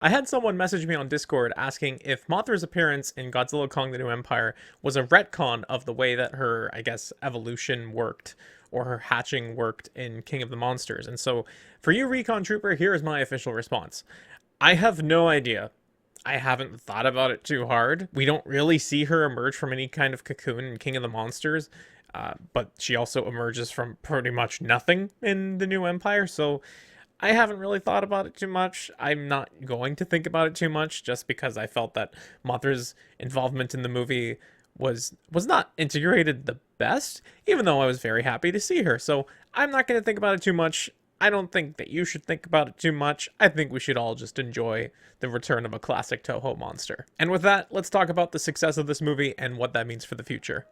I had someone message me on Discord asking if Mothra's appearance in Godzilla Kong the New Empire was a retcon of the way that her, I guess, evolution worked or her hatching worked in King of the Monsters. And so, for you, Recon Trooper, here is my official response. I have no idea. I haven't thought about it too hard. We don't really see her emerge from any kind of cocoon in King of the Monsters, but she also emerges from pretty much nothing in the New Empire, so I haven't really thought about it too much. I'm not going to think about it too much just because I felt that Mothra's involvement in the movie was not integrated the best, even though I was very happy to see her. So I'm not going to think about it too much. I don't think that you should think about it too much. I think we should all just enjoy the return of a classic Toho monster. And with that, let's talk about the success of this movie and what that means for the future.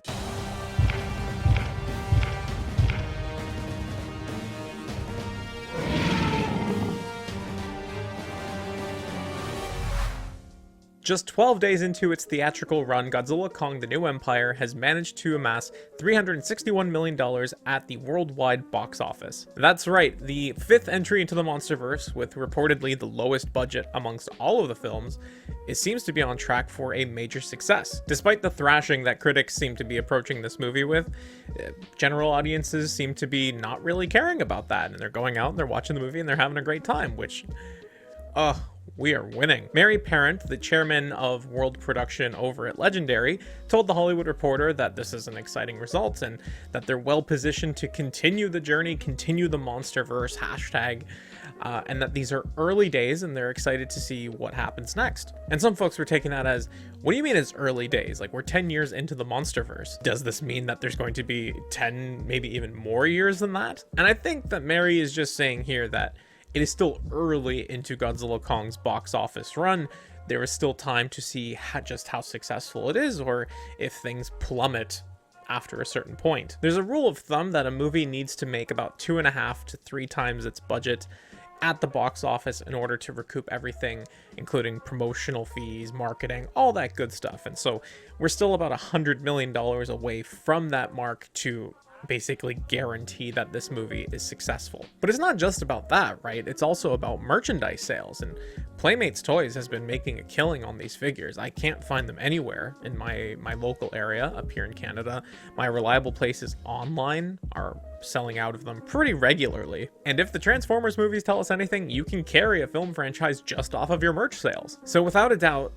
Just 12 days into its theatrical run, Godzilla Kong the New Empire has managed to amass $361 million at the worldwide box office. That's right, the fifth entry into the MonsterVerse, with reportedly the lowest budget amongst all of the films, it seems to be on track for a major success. Despite the thrashing that critics seem to be approaching this movie with, general audiences seem to be not really caring about that, and they're going out and they're watching the movie and they're having a great time, which, we are winning. Mary Parent, the chairman of world production over at Legendary, told The Hollywood Reporter that this is an exciting result and that they're well positioned to continue the journey, continue the MonsterVerse hashtag, and that these are early days and they're excited to see what happens next. And some folks were taking that as, what do you mean it's early days? Like, we're 10 years into the MonsterVerse. Does this mean that there's going to be 10, maybe even more years than that? And I think that Mary is just saying here that it is still early into Godzilla Kong's box office run. There is still time to see just how successful it is, or if things plummet after a certain point. There's a rule of thumb that a movie needs to make about 2.5 to 3 times its budget at the box office in order to recoup everything, including promotional fees, marketing, all that good stuff. And so we're still about $100 million away from that mark to basically guarantee that this movie is successful. But it's not just about that, right? It's also about merchandise sales, and Playmates Toys has been making a killing on these figures. I can't find them anywhere in my local area up here in Canada. My reliable places online are selling out of them pretty regularly. And if the Transformers movies tell us anything, you can carry a film franchise just off of your merch sales. So without a doubt,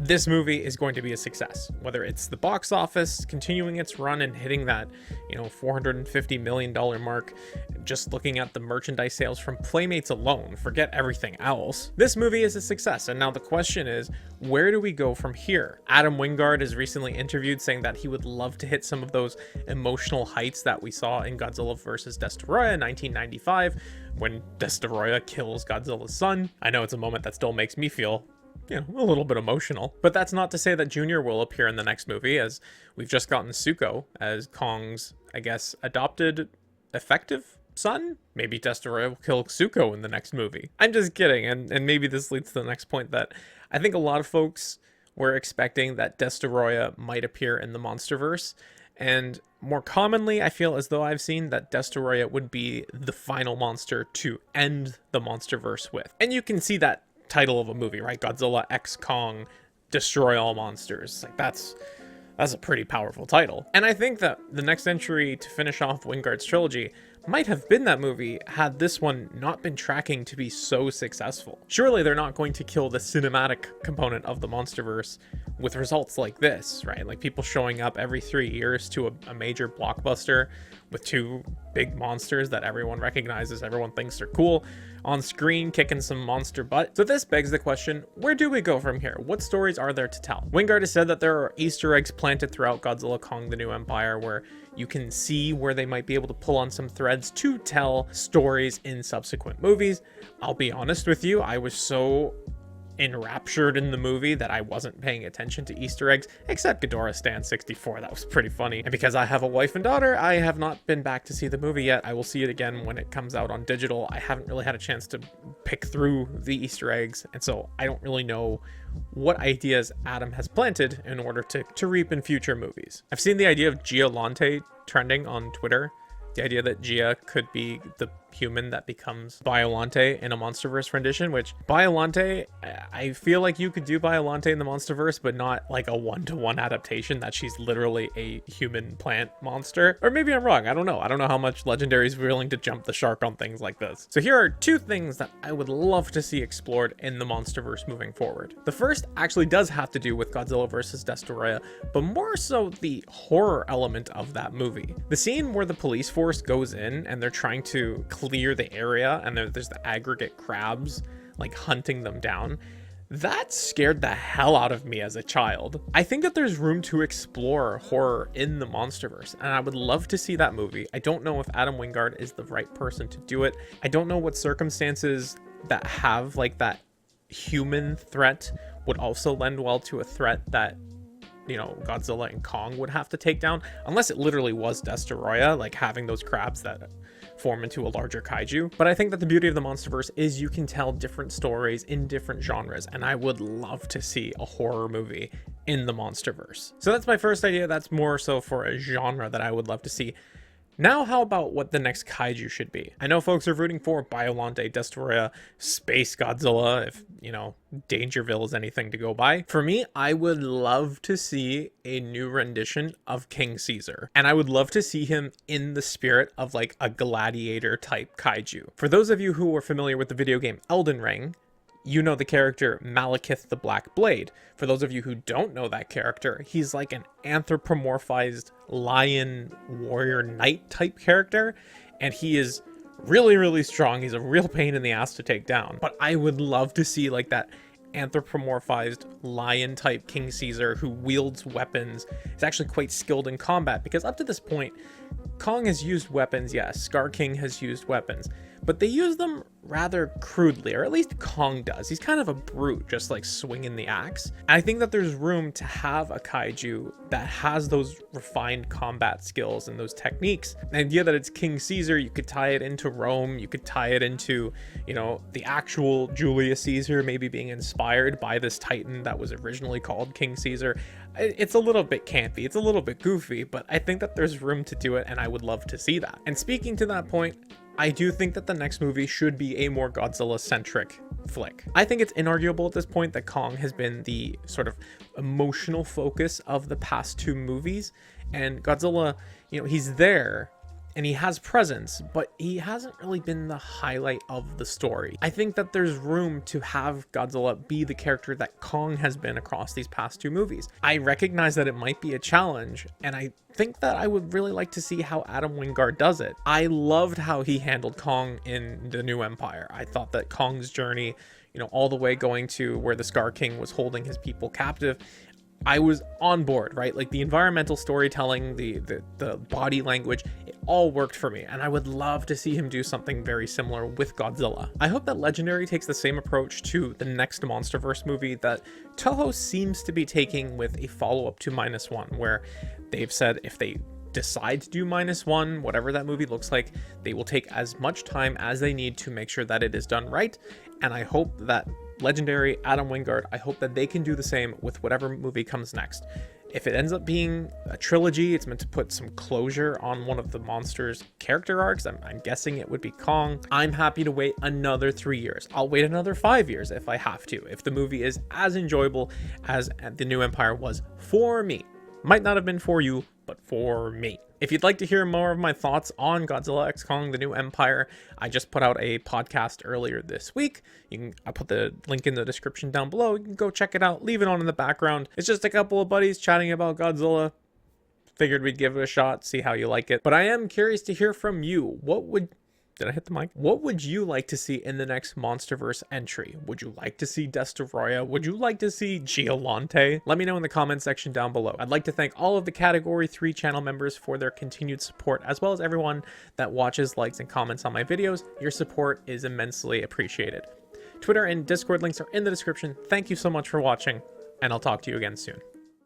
this movie is going to be a success, whether it's the box office continuing its run and hitting that, $450 million mark. Just looking at the merchandise sales from Playmates alone, forget everything else. This movie is a success, and now the question is, where do we go from here? Adam Wingard is recently interviewed saying that he would love to hit some of those emotional heights that we saw in Godzilla vs. Destoroyah in 1995, when Destoroyah kills Godzilla's son. I know it's a moment that still makes me feel a little bit emotional. But that's not to say that Junior will appear in the next movie, as we've just gotten Suko as Kong's, I guess, adopted effective son. Maybe Destoroyah will kill Suko in the next movie. I'm just kidding, and maybe this leads to the next point, that I think a lot of folks were expecting that Destoroyah might appear in the MonsterVerse, and more commonly, I feel as though I've seen that Destoroyah would be the final monster to end the MonsterVerse with. And you can see that title of a movie, right? Godzilla X Kong, Destroy All Monsters. Like, that's a pretty powerful title. And I think that the next entry to finish off Wingard's trilogy might have been that movie had this one not been tracking to be so successful. Surely they're not going to kill the cinematic component of the MonsterVerse with results like this, right? Like people showing up every 3 years to a major blockbuster with 2 big monsters that everyone recognizes, everyone thinks are cool, on screen kicking some monster butt. So this begs the question, where do we go from here? What stories are there to tell? Wingard has said that there are Easter eggs planted throughout Godzilla Kong the New Empire where you can see where they might be able to pull on some threads to tell stories in subsequent movies. I'll be honest with you, I was so enraptured in the movie that I wasn't paying attention to Easter eggs, except Ghidorah Stan 64. That was pretty funny. And because I have a wife and daughter, I have not been back to see the movie yet. I will see it again when it comes out on digital. I haven't really had a chance to pick through the Easter eggs, and so I don't really know what ideas Adam has planted in order to reap in future movies. I've seen the idea of Giolante trending on Twitter. The idea that Gia could be the human that becomes Biollante in a MonsterVerse rendition, which Biollante, I feel like you could do Biollante in the MonsterVerse, but not like a one-to-one adaptation that she's literally a human plant monster. Or maybe I'm wrong. I don't know. I don't know how much Legendary is willing to jump the shark on things like this. So here are two things that I would love to see explored in the MonsterVerse moving forward. The first actually does have to do with Godzilla vs. Destoroyah, but more so the horror element of that movie. The scene where the police force goes in and they're trying to clear the area and there's the aggregate crabs like hunting them down, that scared the hell out of me as a child. I think that there's room to explore horror in the MonsterVerse, and I would love to see that movie. I don't know if Adam Wingard is the right person to do it. I don't know what circumstances that have like that human threat would also lend well to a threat that, you know, Godzilla and Kong would have to take down, unless it literally was Destoroyah, like having those crabs that form into a larger kaiju. But I think that the beauty of the MonsterVerse is you can tell different stories in different genres, and I would love to see a horror movie in the MonsterVerse. So that's my first idea. That's more so for a genre that I would love to see. Now, how about what the next kaiju should be? I know folks are rooting for Biollante, Destoroyah, Space Godzilla, if, you know, Dangerville is anything to go by. For me, I would love to see a new rendition of King Caesar. And I would love to see him in the spirit of like a gladiator type kaiju. For those of you who are familiar with the video game Elden Ring, you know the character Malekith the Black Blade. For those of you who don't know that character, he's like an anthropomorphized lion warrior knight type character, and he is really, really strong. He's a real pain in the ass to take down. But I would love to see like that anthropomorphized lion type King Caesar who wields weapons, is actually quite skilled in combat, because up to this point, Kong has used weapons, yes, Scar King has used weapons, but they use them rather crudely, or at least Kong does. He's kind of a brute, just like swinging the axe. And I think that there's room to have a kaiju that has those refined combat skills and those techniques. The idea that it's King Caesar, you could tie it into Rome, you could tie it into, you know, the actual Julius Caesar maybe being inspired by this titan that was originally called King Caesar. It's a little bit campy, it's a little bit goofy, but I think that there's room to do it, and I would love to see that. And speaking to that point, I do think that the next movie should be a more Godzilla-centric flick. I think it's inarguable at this point that Kong has been the sort of emotional focus of the past two movies, and Godzilla, you know, he's there and he has presence, but he hasn't really been the highlight of the story. I think that there's room to have Godzilla be the character that Kong has been across these past two movies. I recognize that it might be a challenge, and I think that I would really like to see how Adam Wingard does it. I loved how he handled Kong in The New Empire. I thought that Kong's journey, you know, all the way going to where the Scar King was holding his people captive, I was on board, right? Like the environmental storytelling, the body language, it all worked for me. And I would love to see him do something very similar with Godzilla. I hope that Legendary takes the same approach to the next MonsterVerse movie that Toho seems to be taking with a follow-up to -1, where they've said if they decide to do -1, whatever that movie looks like, they will take as much time as they need to make sure that it is done right. And I hope that Legendary, Adam Wingard, I hope that they can do the same with whatever movie comes next. If it ends up being a trilogy, it's meant to put some closure on one of the monsters' character arcs. I'm guessing it would be Kong. I'm happy to wait another 3 years. I'll wait another 5 years if I have to, if the movie is as enjoyable as The New Empire was for me. Might not have been for you, but for me. If you'd like to hear more of my thoughts on Godzilla x Kong: The New Empire, I just put out a podcast earlier this week. I put the link in the description down below. You can go check it out, leave it on in the background. It's just a couple of buddies chatting about Godzilla. Figured we'd give it a shot, see how you like it. But I am curious to hear from you. Did I hit the mic? What would you like to see in the next MonsterVerse entry? Would you like to see Destoroyah? Would you like to see Biollante? Let me know in the comment section down below. I'd like to thank all of the Category 3 channel members for their continued support, as well as everyone that watches, likes, and comments on my videos. Your support is immensely appreciated. Twitter and Discord links are in the description. Thank you so much for watching, and I'll talk to you again soon.